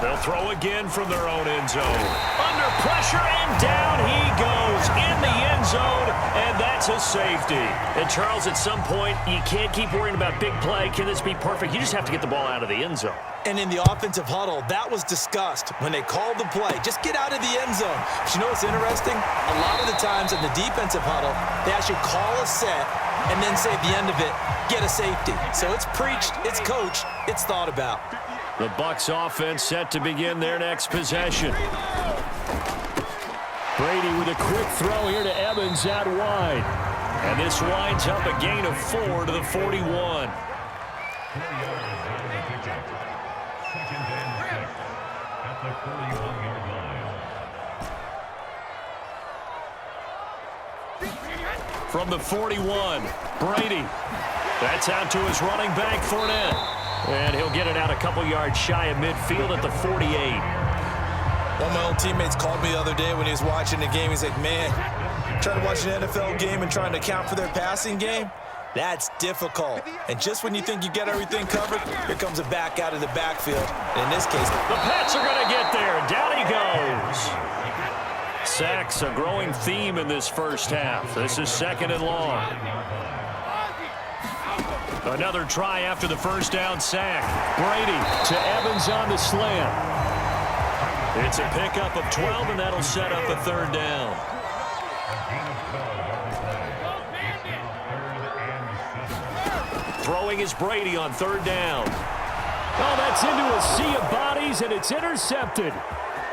They'll throw again from their own end zone. Under pressure, and down he goes in the end zone, and that's a safety. And, Charles, at some point, you can't keep worrying about big play. Can this be perfect? You just have to get the ball out of the end zone. And in the offensive huddle, that was discussed when they called the play. Just get out of the end zone. But you know what's interesting? A lot of the times in the defensive huddle, they actually call a set and then say at the end of it, get a safety. So it's preached, it's coached, it's thought about. The Bucs offense set to begin their next possession. Brady with a quick throw here to Evans out wide. And this winds up a gain of 4 to the 41. From the 41, Brady. That's out to his running back, Fournette. And he'll get it out a couple yards shy of midfield at the 48. One of my old teammates called me the other day when he was watching the game. He's like, man, trying to watch an NFL game and trying to account for their passing game, that's difficult. And just when you think you get everything covered, here comes a back out of the backfield. And in this case, the Pats are going to get there. Down he goes. Sacks, a growing theme in this first half. This is 2nd and long. Another try after the first down sack. Brady to Evans on the slant. It's a pickup of 12, and that'll set up a 3rd down. Throwing is Brady on 3rd down. Oh, that's into a sea of bodies, and it's intercepted.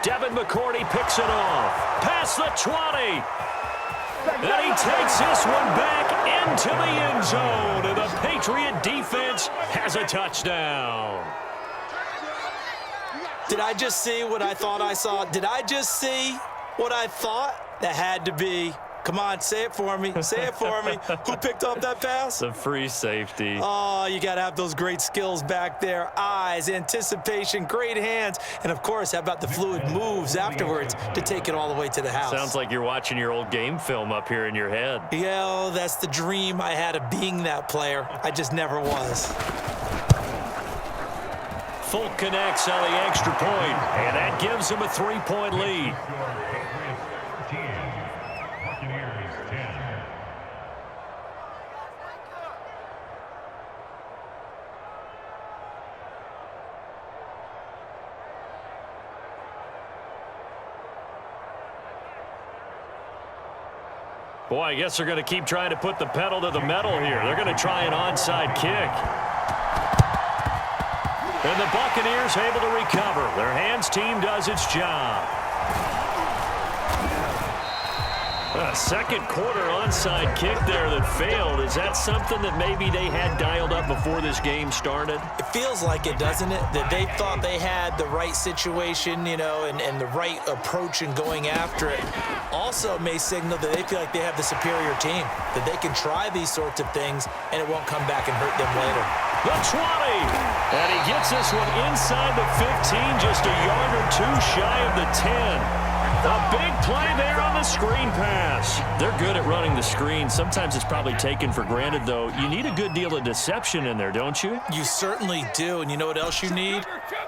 Devin McCourty picks it off. Past the 20. And he takes this one back into the end zone. And the Patriot defense has a touchdown. Did I just see what I thought I saw? Did I just see what I thought? That had to be. Come on, say it for me. Say it for me. Who picked up that pass? The free safety. Oh, you got to have those great skills back there. Eyes, anticipation, great hands. And, of course, how about the fluid moves afterwards to take it all the way to the house? Sounds like you're watching your old game film up here in your head. Yeah, oh, that's the dream I had of being that player. I just never was. Folk connects on the extra point, and that gives him a 3-point lead. Boy, I guess they're going to keep trying to put the pedal to the metal here. They're going to try an onside kick. And the Buccaneers able to recover. Their hands team does its job. A second quarter onside kick there that failed. Is that something that maybe they had dialed up before this game started? It feels like it, doesn't it? That they thought they had the right situation, you know, and the right approach in going after it. Also may signal that they feel like they have the superior team, that they can try these sorts of things and it won't come back and hurt them later. The 20. And he gets this one inside the 15, just a yard or two shy of the 10. A big play there on the screen pass. They're good at running the screen. Sometimes it's probably taken for granted, though. You need a good deal of deception in there, don't you? You certainly do. And you know what else you need?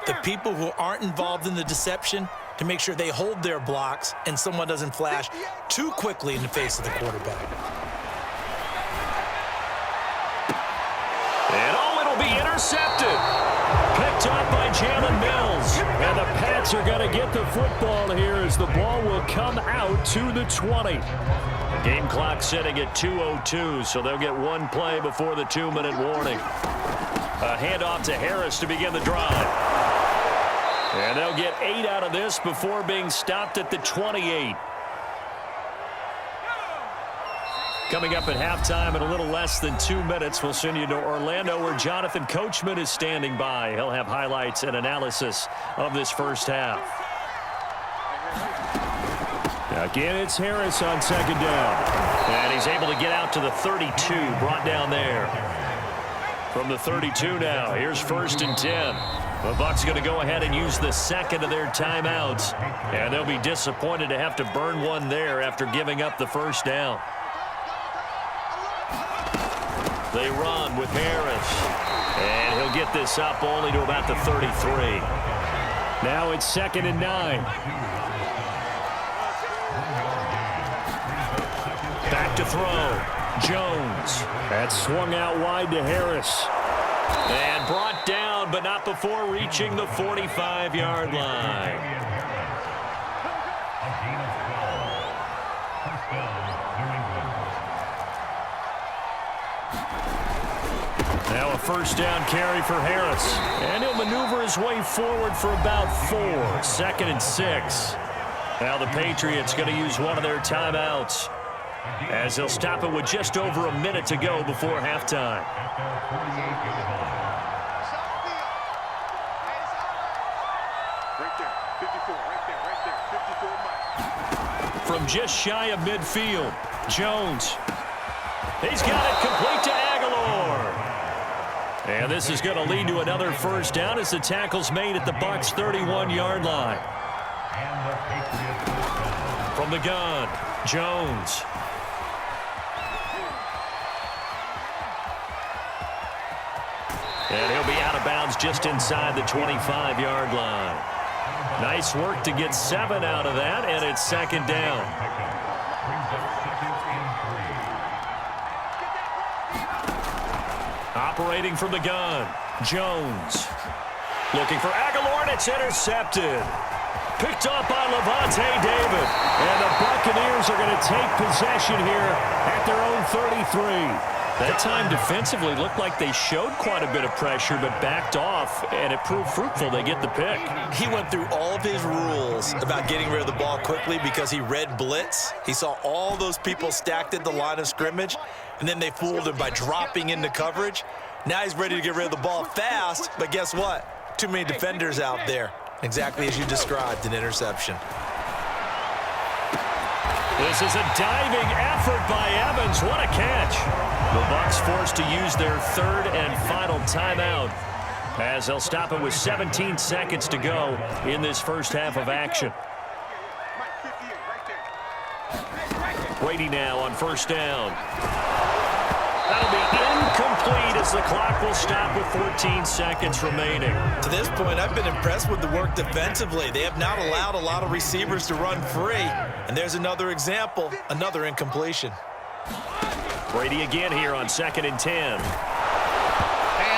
The people who aren't involved in the deception to make sure they hold their blocks and someone doesn't flash too quickly in the face of the quarterback. And oh, it'll be intercepted. Picked up by Jalen Mills. And the Pats are going to get the football here as the ball will come out to the 20. The game clock setting at 2:02, so they'll get one play before the 2-minute warning. A handoff to Harris to begin the drive. And they'll get 8 out of this before being stopped at the 28. Coming up at halftime in a little less than 2 minutes, we'll send you to Orlando where Jonathan Coachman is standing by. He'll have highlights and analysis of this first half. Again, it's Harris on 2nd down. And he's able to get out to the 32, brought down there. From the 32 now, here's 1st and 10. The Bucs going to go ahead and use the second of their timeouts. And they'll be disappointed to have to burn one there after giving up the first down. They run with Harris. And he'll get this up only to about the 33. Now it's 2nd and 9. Back to throw. Jones. That's swung out wide to Harris. And brought down, but not before reaching the 45-yard line. Now a first down carry for Harris. And he'll maneuver his way forward for about 4. 2nd and 6. Now the Patriots going to use one of their timeouts, as they'll stop it with just over a minute to go before halftime. From just shy of midfield, Jones. He's got it complete to Aguilar. And this is going to lead to another first down as the tackle's made at the Bucs' 31-yard line. From the gun, Jones. And he'll be out of bounds just inside the 25-yard line. Nice work to get 7 out of that, and it's 2nd down. Operating from the gun, Jones. Looking for Aguilar, and it's intercepted. Picked up by Levante David. And the Buccaneers are going to take possession here at their own 33. That time defensively looked like they showed quite a bit of pressure but backed off, and it proved fruitful. They get the pick. He went through all of his rules about getting rid of the ball quickly because he read blitz. He saw all those people stacked at the line of scrimmage, and then they fooled him by dropping into coverage. Now he's ready to get rid of the ball fast, but guess what? Too many defenders out there. Exactly as you described, an interception. This is a diving effort by Evans. What a catch. The Bucs forced to use their 3rd and final timeout, as they'll stop it with 17 seconds to go in this first half of action. Brady now on first down. That'll be incomplete as the clock will stop with 14 seconds remaining. To this point, I've been impressed with the work defensively. They have not allowed a lot of receivers to run free. And there's another example, another incompletion. Brady again here on 2nd and 10. And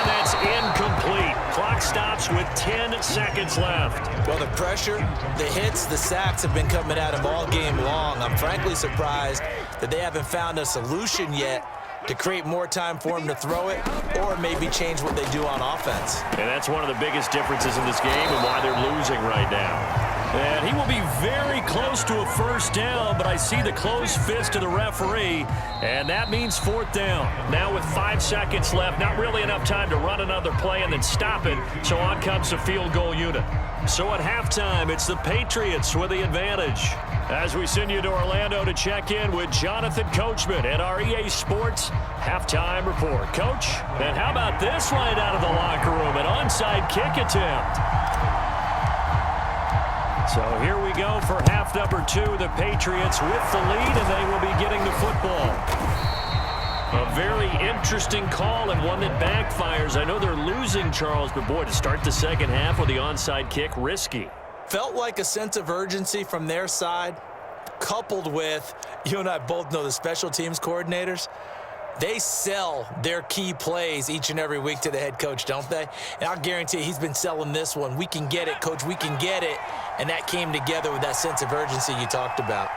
that's incomplete. Clock stops with 10 seconds left. Well, the pressure, the hits, the sacks have been coming at him all game long. I'm frankly surprised that they haven't found a solution yet to create more time for him to throw it, or maybe change what they do on offense. And that's one of the biggest differences in this game and why they're losing right now. And he will be very close to a first down, but I see the closed fist of the referee, and that means 4th down. Now with 5 seconds left, not really enough time to run another play and then stop it, so on comes the field goal unit. So at halftime, it's the Patriots with the advantage. As we send you to Orlando to check in with Jonathan Coachman at our EA Sports Halftime Report. Coach, and how about this right out of the locker room? An onside kick attempt. So here we go for half number 2. The Patriots with the lead, and they will be getting the football. A very interesting call and one that backfires. I know they're losing, Charles, but boy, to start the second half with the onside kick, risky. Felt like a sense of urgency from their side, coupled with, you and I both know the special teams coordinators, they sell their key plays each and every week to the head coach, don't they? And I'll guarantee he's been selling this one. We can get it, coach, we can get it. And that came together with that sense of urgency you talked about.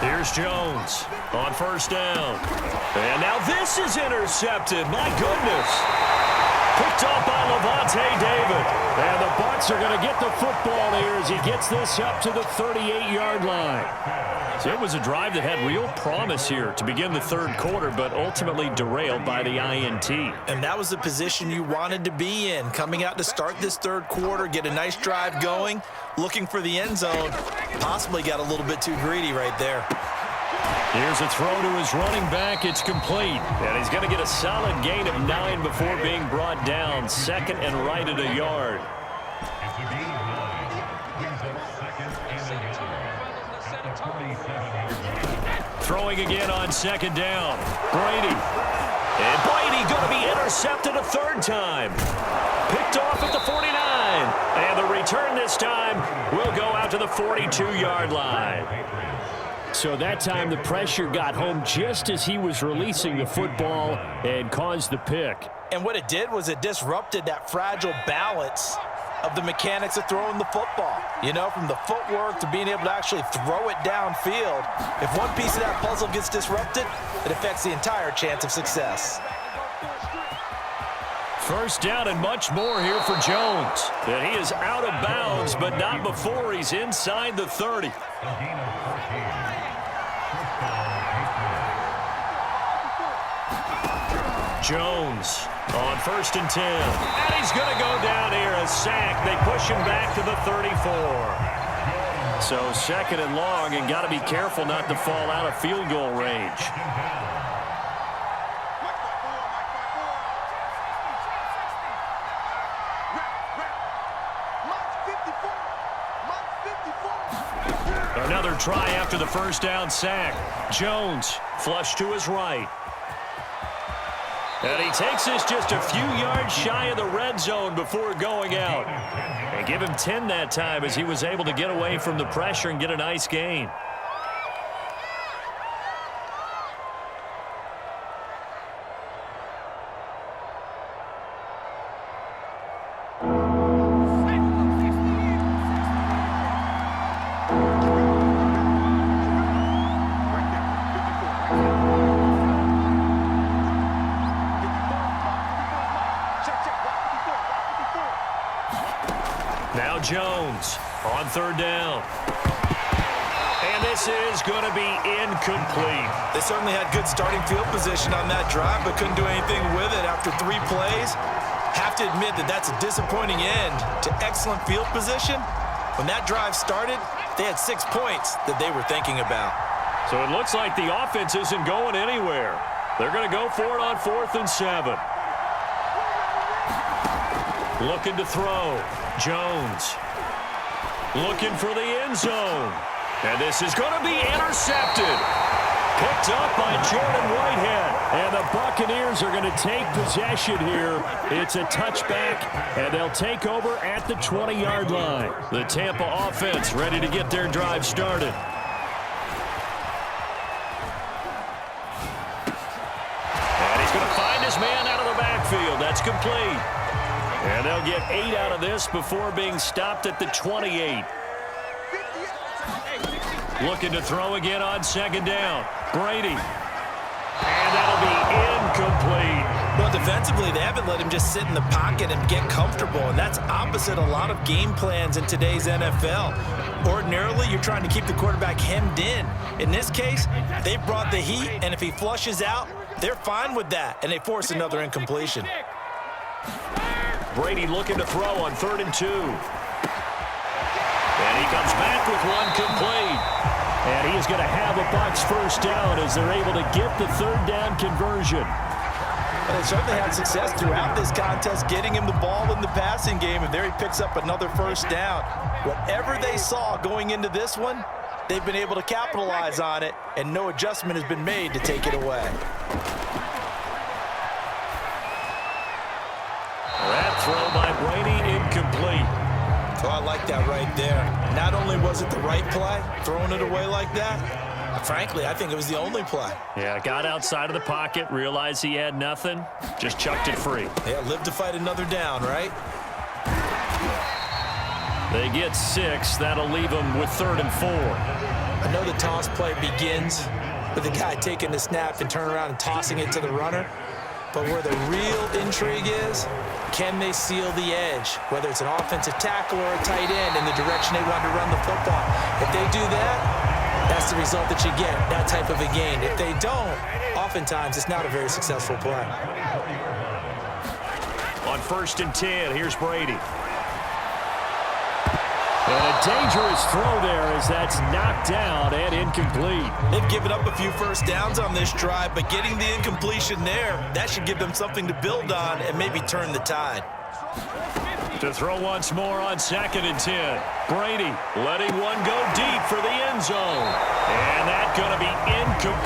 Here's Jones on first down. And now this is intercepted. My goodness. Picked off by Levante David. And the Bucs are going to get the football here as he gets this up to the 38-yard line. So it was a drive that had real promise here to begin the third quarter, but ultimately derailed by the INT. And that was the position you wanted to be in, coming out to start this third quarter, get a nice drive going, looking for the end zone. Possibly got a little bit too greedy right there. Here's a throw to his running back. It's complete. And he's going to get a solid gain of 9 before being brought down. Second and right at a yard. Throwing again on second down. Brady. And Brady going to be intercepted a third time. Picked off at the 49. And the return this time will go out to the 42-yard line. So that time the pressure got home just as he was releasing the football and caused the pick. And what it did was it disrupted that fragile balance of the mechanics of throwing the football. You know, from the footwork to being able to actually throw it downfield. If one piece of that puzzle gets disrupted, it affects the entire chance of success. First down and much more here for Jones. And he is out of bounds, but not before he's inside the 30. Jones on 1st and 10. And he's going to go down here, a sack. They push him back to the 34. So 2nd and long, and got to be careful not to fall out of field goal range. Another try after the first down sack. Jones flush to his right. And he takes this just a few yards shy of the red zone before going out. And give him 10 that time as he was able to get away from the pressure and get a nice gain. Now Jones on 3rd down. And this is going to be incomplete. They certainly had good starting field position on that drive, but couldn't do anything with it after 3 plays. Have to admit that that's a disappointing end to excellent field position. When that drive started, they had 6 points that they were thinking about. So it looks like the offense isn't going anywhere. They're going to go for it on 4th and 7. Looking to throw. Jones looking for the end zone. And this is going to be intercepted. Picked up by Jordan Whitehead. And the Buccaneers are going to take possession here. It's a touchback, and they'll take over at the 20-yard line. The Tampa offense ready to get their drive started. And he's going to find his man out of the backfield. That's complete. And they'll get 8 out of this before being stopped at the 28. Looking to throw again on 2nd down. Brady. And that'll be incomplete. Well, defensively, they haven't let him just sit in the pocket and get comfortable, and that's opposite a lot of game plans in today's NFL. Ordinarily, you're trying to keep the quarterback hemmed in. In this case, they brought the heat, and if he flushes out, they're fine with that, and they force another incompletion. Brady looking to throw on 3rd and 2. And he comes back with one complete. And he is going to have a Bucs first down as they're able to get the 3rd down conversion. Well, they certainly had success throughout this contest getting him the ball in the passing game, and there he picks up another first down. Whatever they saw going into this one, they've been able to capitalize on it, and no adjustment has been made to take it away. That throw by Brady incomplete. Oh, I like that right there. Not only was it the right play, throwing it away like that, frankly, I think it was the only play. Yeah, got outside of the pocket, realized he had nothing, just chucked it free. Yeah, live to fight another down, right? They get 6. That'll leave them with 3rd and 4. I know the toss play begins with the guy taking the snap and turning around and tossing it to the runner. But where the real intrigue is, can they seal the edge, whether it's an offensive tackle or a tight end in the direction they want to run the football? If they do that, that's the result that you get, that type of a gain. If they don't, oftentimes it's not a very successful play. On 1st and 10, here's Brady. And a dangerous throw there as that's knocked down and incomplete. They've given up a few first downs on this drive, but getting the incompletion there, that should give them something to build on and maybe turn the tide. To throw once more on 2nd and 10. Brady letting one go deep for the end zone. And that's going to be incomplete.